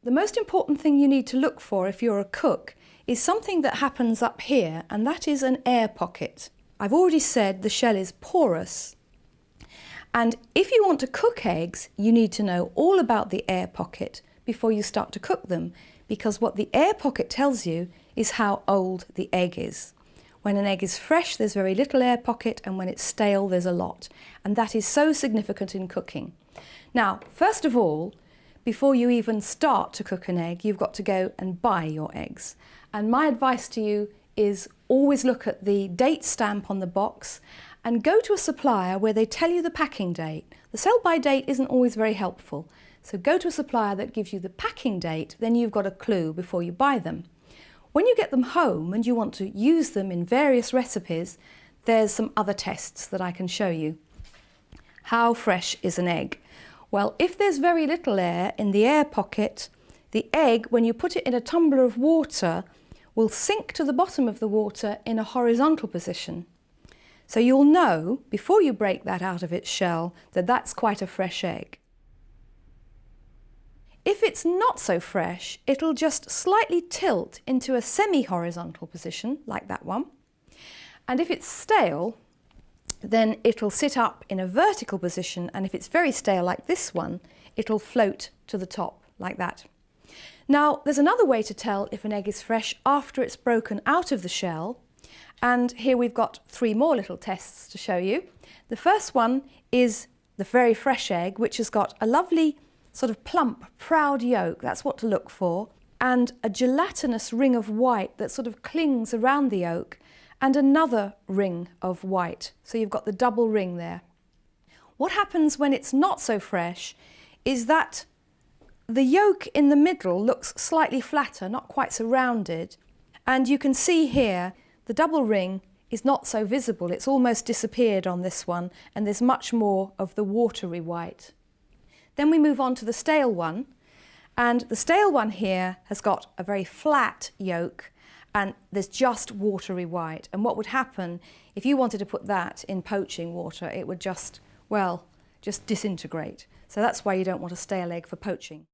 The most important thing you need to look for if you're a cook is something that happens up here, and that is an air pocket. I've already said the shell is porous, and if you want to cook eggs, you need to know all about the air pocket before you start to cook them, because what the air pocket tells you is how old the egg is. When an egg is fresh, there's very little air pocket, and when it's stale, there's a lot. And that is so significant in cooking. Now, first of all, before you even start to cook an egg, you've got to go and buy your eggs. And my advice to you is always look at the date stamp on the box and go to a supplier where they tell you the packing date. The sell-by date isn't always very helpful. So go to a supplier that gives you the packing date, then you've got a clue before you buy them. When you get them home and you want to use them in various recipes, there's some other tests that I can show you. How fresh is an egg? Well, if there's very little air in the air pocket, the egg, when you put it in a tumbler of water, will sink to the bottom of the water in a horizontal position. So you'll know, before you break that out of its shell, that that's quite a fresh egg. If it's not so fresh, it'll just slightly tilt into a semi-horizontal position, like that one. And if it's stale, then it'll sit up in a vertical position, and if it's very stale, like this one, it'll float to the top, like that. Now, there's another way to tell if an egg is fresh after it's broken out of the shell, and here we've got 3 more little tests to show you. The first one is the very fresh egg, which has got a lovely sort of plump, proud yolk, that's what to look for, and a gelatinous ring of white that sort of clings around the yolk, and another ring of white. So you've got the double ring there. What happens when it's not so fresh is that the yolk in the middle looks slightly flatter, not quite so rounded, and you can see here the double ring is not so visible. It's almost disappeared on this one, and there's much more of the watery white. Then we move on to the stale one, and the stale one here has got a very flat yolk, and there's just watery white. And what would happen if you wanted to put that in poaching water? It would just, well, just disintegrate. So that's why you don't want a stale egg for poaching.